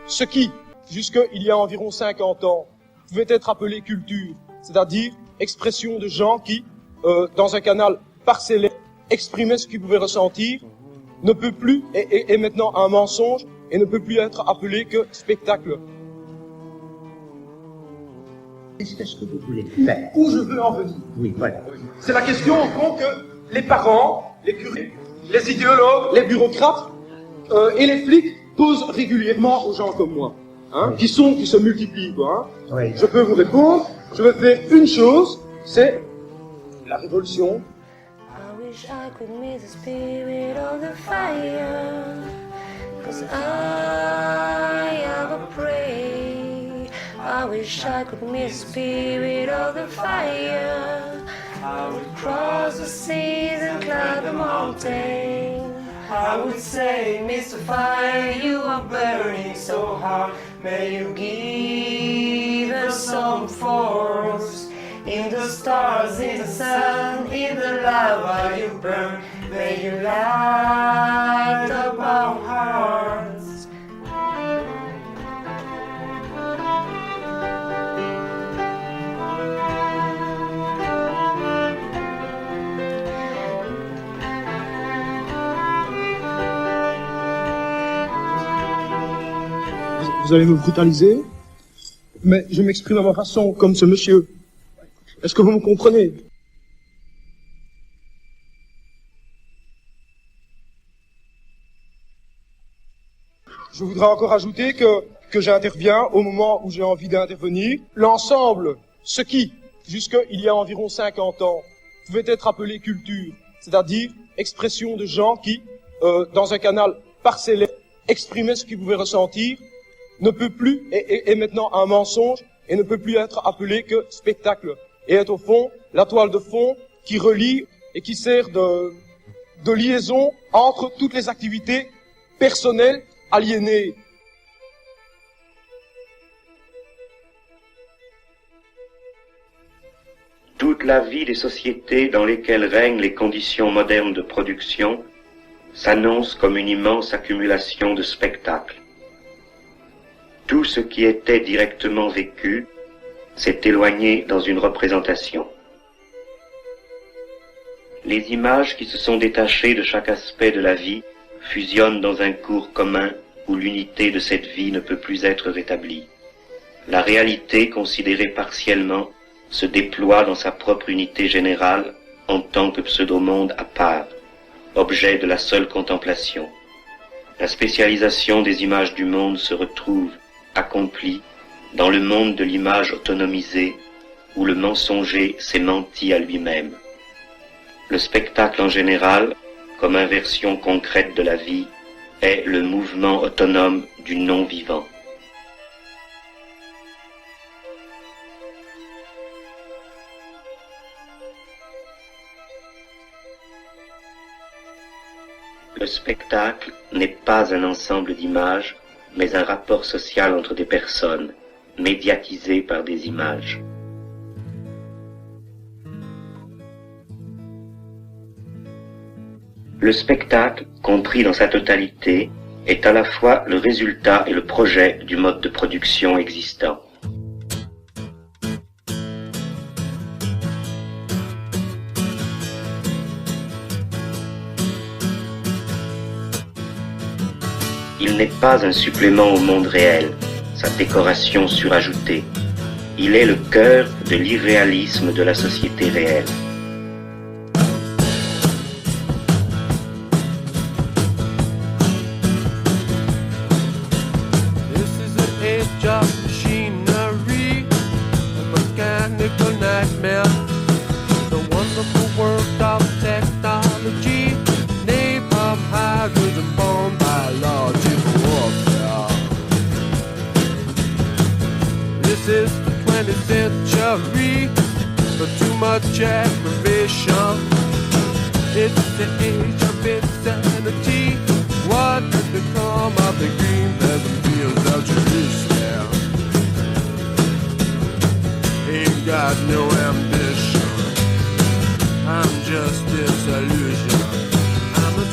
Ce qui, jusqu'il y a environ 50 ans, pouvait être appelé culture, c'est-à-dire expression de gens qui, dans un canal parcellaire, exprimaient ce qu'ils pouvaient ressentir, ne peut plus, est maintenant un mensonge, et ne peut plus être appelé que spectacle. Qu'est-ce que vous voulez faire? Où je veux en venir? Oui, voilà. C'est la question, au fond, que les parents, les curés, les idéologues, les bureaucrates et les flics posent régulièrement aux gens comme moi, hein, oui. qui se multiplient, quoi. Hein. Oui. Je peux vous répondre, je vais faire une chose, c'est la révolution. I wish I could meet the spirit of the fire, 'cause I have a prayer. I wish I could meet the spirit of the fire. I would cross the seas and climb the mountain. I would say, Mr. Fire, you are burning so hard. May you give us some force. In the stars, in the sun, in the lava you burn. May you light up our hearts. Vous allez me brutaliser, mais je m'exprime à ma façon, comme ce monsieur. Est-ce que vous me comprenez? Je voudrais encore ajouter que j'interviens au moment où j'ai envie d'intervenir. L'ensemble, ce qui, jusqu'il y a environ 50 ans, pouvait être appelé culture, c'est-à-dire expression de gens qui, dans un canal parcellaire, exprimaient ce qu'ils pouvaient ressentir, ne peut plus, est maintenant un mensonge, et ne peut plus être appelé que spectacle, et est au fond la toile de fond qui relie et qui sert de liaison entre toutes les activités personnelles aliénées. Toute la vie des sociétés dans lesquelles règnent les conditions modernes de production s'annonce comme une immense accumulation de spectacles. Tout ce qui était directement vécu s'est éloigné dans une représentation. Les images qui se sont détachées de chaque aspect de la vie fusionnent dans un cours commun où l'unité de cette vie ne peut plus être rétablie. La réalité, considérée partiellement, se déploie dans sa propre unité générale en tant que pseudo-monde à part, objet de la seule contemplation. La spécialisation des images du monde se retrouve, accomplie, dans le monde de l'image autonomisée, où le mensonger s'est menti à lui-même. Le spectacle en général, comme inversion concrète de la vie, est le mouvement autonome du non-vivant. Le spectacle n'est pas un ensemble d'images, mais un rapport social entre des personnes, médiatisées par des images. Le spectacle, compris dans sa totalité, est à la fois le résultat et le projet du mode de production existant. Il n'est pas un supplément au monde réel, sa décoration surajoutée. Il est le cœur de l'irréalisme de la société réelle. This is an age of machinery, a mechanical nightmare. The wonderful world of technology, napalm, hydrogen bomb, biological warfare. This is the 20th century, but too much aggravation. It's the age of insanity. What has become of the green pleasant fields of Jerusalem? Ain't got no ambition, I'm just disillusioned. I'm a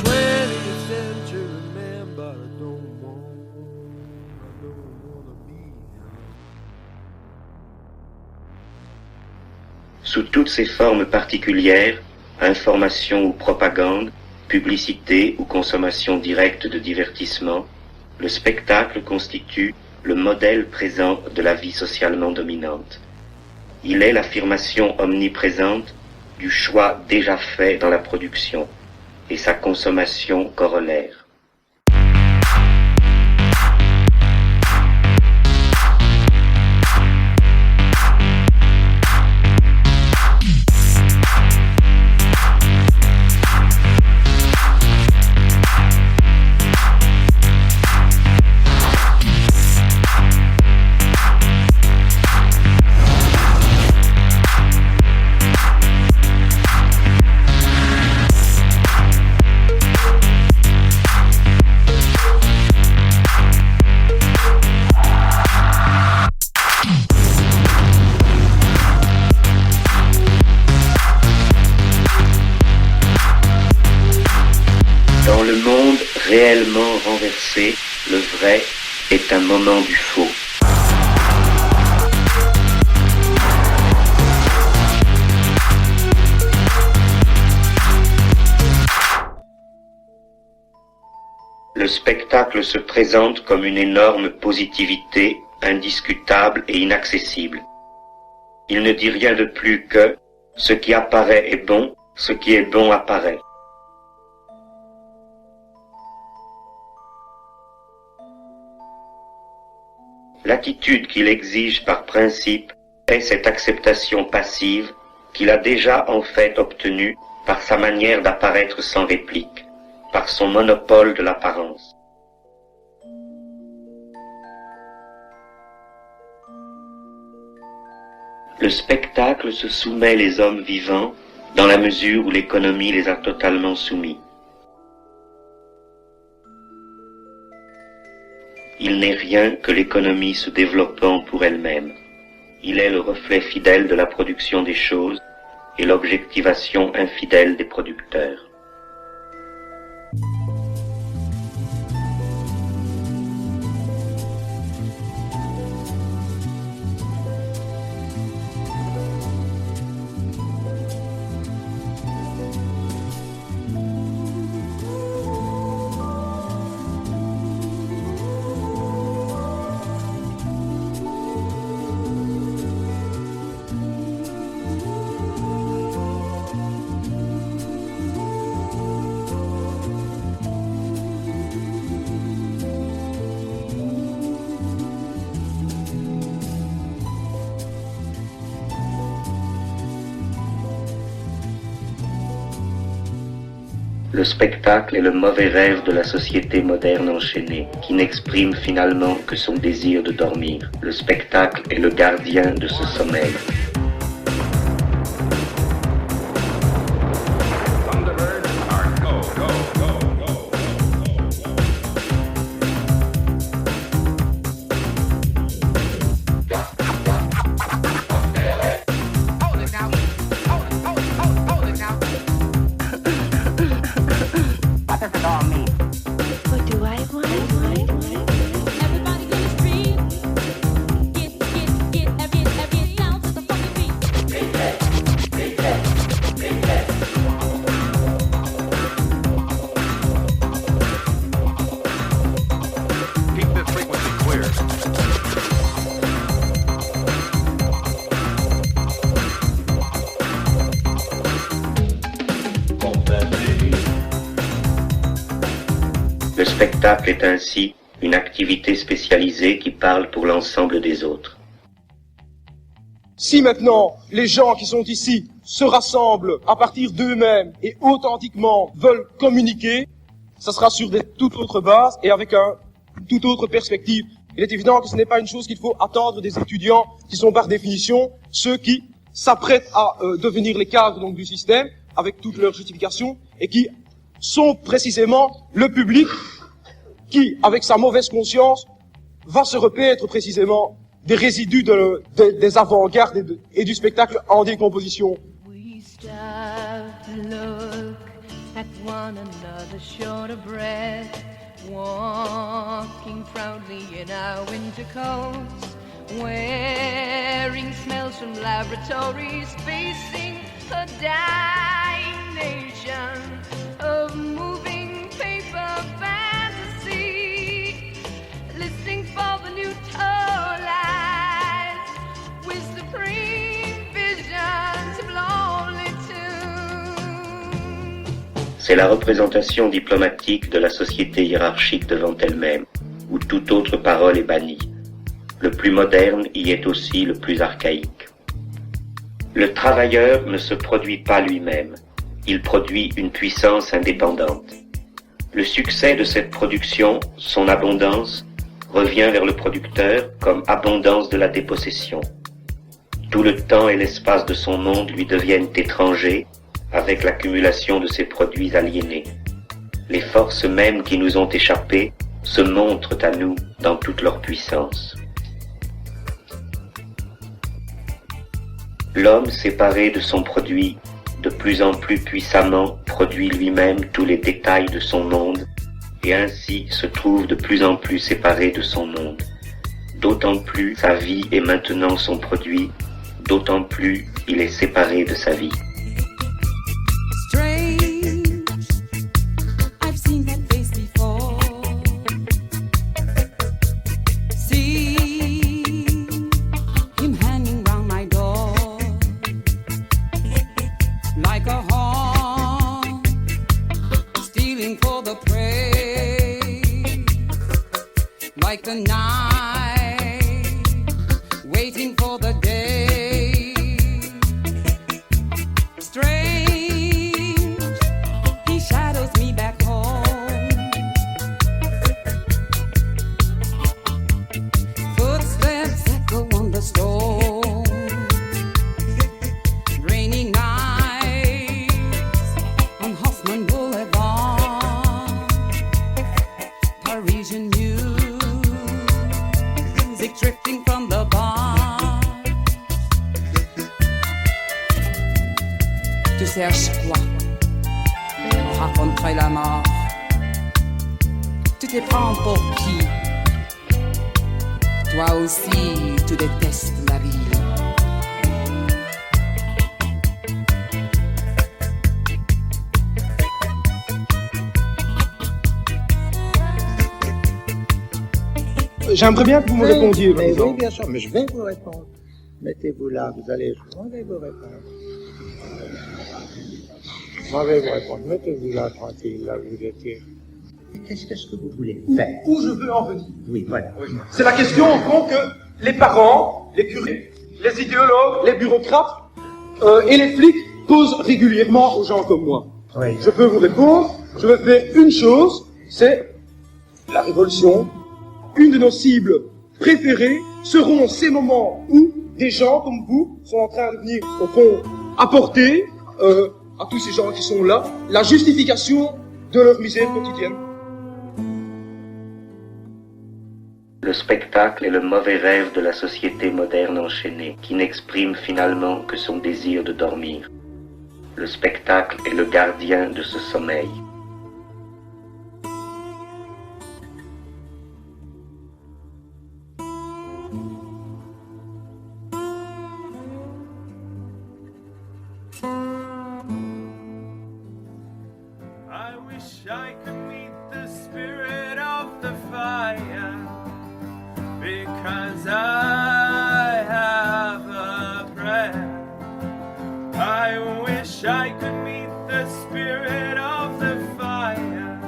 Sous toutes ses formes particulières, information ou propagande, publicité ou consommation directe de divertissement, le spectacle constitue le modèle présent de la vie socialement dominante. Il est l'affirmation omniprésente du choix déjà fait dans la production et sa consommation corollaire. Dans le monde réellement renversé, le vrai est un moment du faux. Le spectacle se présente comme une énorme positivité, indiscutable et inaccessible. Il ne dit rien de plus que « ce qui apparaît est bon, ce qui est bon apparaît ». L'attitude qu'il exige par principe est cette acceptation passive qu'il a déjà en fait obtenue par sa manière d'apparaître sans réplique, par son monopole de l'apparence. Le spectacle se soumet les hommes vivants dans la mesure où l'économie les a totalement soumis. Il n'est rien que l'économie se développant pour elle-même. Il est le reflet fidèle de la production des choses et l'objectivation infidèle des producteurs. Le spectacle est le mauvais rêve de la société moderne enchaînée, qui n'exprime finalement que son désir de dormir. Le spectacle est le gardien de ce sommeil. What do I want? Everybody in the street, get down to the funky beat. Keep the frequency clear. Le spectacle est ainsi une activité spécialisée qui parle pour l'ensemble des autres. Si maintenant les gens qui sont ici se rassemblent à partir d'eux-mêmes et authentiquement veulent communiquer, ça sera sur des toute autres bases et avec une toute autre perspective. Il est évident que ce n'est pas une chose qu'il faut attendre des étudiants qui sont par définition ceux qui s'apprêtent à devenir les cadres donc du système avec toutes leurs justifications et qui sont précisément le public qui, avec sa mauvaise conscience, va se repaître précisément des résidus des avant-gardes et du spectacle en décomposition. We stop to look at one another short of breath, walking proudly in our winter coats. wearing smells from laboratories, facing a dying nation of moving paper fantasy, listening for the new toll lies with supreme visions of lonely tunes. C'est la représentation diplomatique de la société hiérarchique devant elle-même, où toute autre parole est bannie. Le plus moderne y est aussi le plus archaïque. Le travailleur ne se produit pas lui-même, il produit une puissance indépendante. Le succès de cette production, son abondance, revient vers le producteur comme abondance de la dépossession. Tout le temps et l'espace de son monde lui deviennent étrangers avec l'accumulation de ses produits aliénés. Les forces mêmes qui nous ont échappé se montrent à nous dans toute leur puissance. L'homme séparé de son produit, de plus en plus puissamment produit lui-même tous les détails de son monde, et ainsi se trouve de plus en plus séparé de son monde. D'autant plus sa vie est maintenant son produit, d'autant plus il est séparé de sa vie. Like the night, waiting for the day. Strange, he shadows me back home. Footsteps echo on the stone. Rainy nights on Hoffman Boulevard. Parisian news. Drifting from the bar. Tu cherches quoi? On raconterait la mort. Tu te prends pour qui? Toi aussi, tu détestes la vie. J'aimerais bien que vous me répondiez. Mais oui, bien sûr, mais je vais vous répondre. Mettez-vous là, vous allez, je vais vous répondre. Je vais vous répondre. Mettez-vous là, tranquille, là, vous étiez. Qu'est-ce que vous voulez faire? Où je veux en venir. Oui, voilà. C'est la question, au fond, que les parents, les curés, les idéologues, les bureaucrates et les flics posent régulièrement aux gens comme moi. Oui. Je peux vous répondre, je veux faire une chose, c'est la révolution. Une de nos cibles préférées seront ces moments où des gens comme vous sont en train de venir, au fond, apporter à tous ces gens qui sont là la justification de leur misère quotidienne. Le spectacle est le mauvais rêve de la société moderne enchaînée, qui n'exprime finalement que son désir de dormir. Le spectacle est le gardien de ce sommeil. I wish I could meet the spirit of the fire, because I have a prayer. I wish I could meet the spirit of the fire.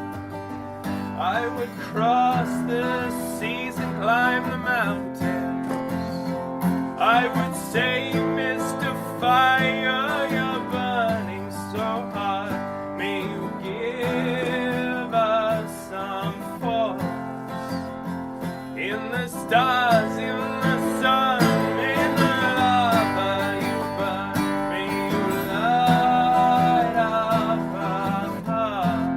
I would cross the seas and climb the mountains. I would say, Mr. Fire, you're burning so hot. May you give us some force in the stars, in the sun, in the lava you burn. May you light up our hearts.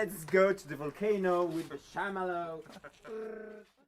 let's go to the volcano with the chamallow.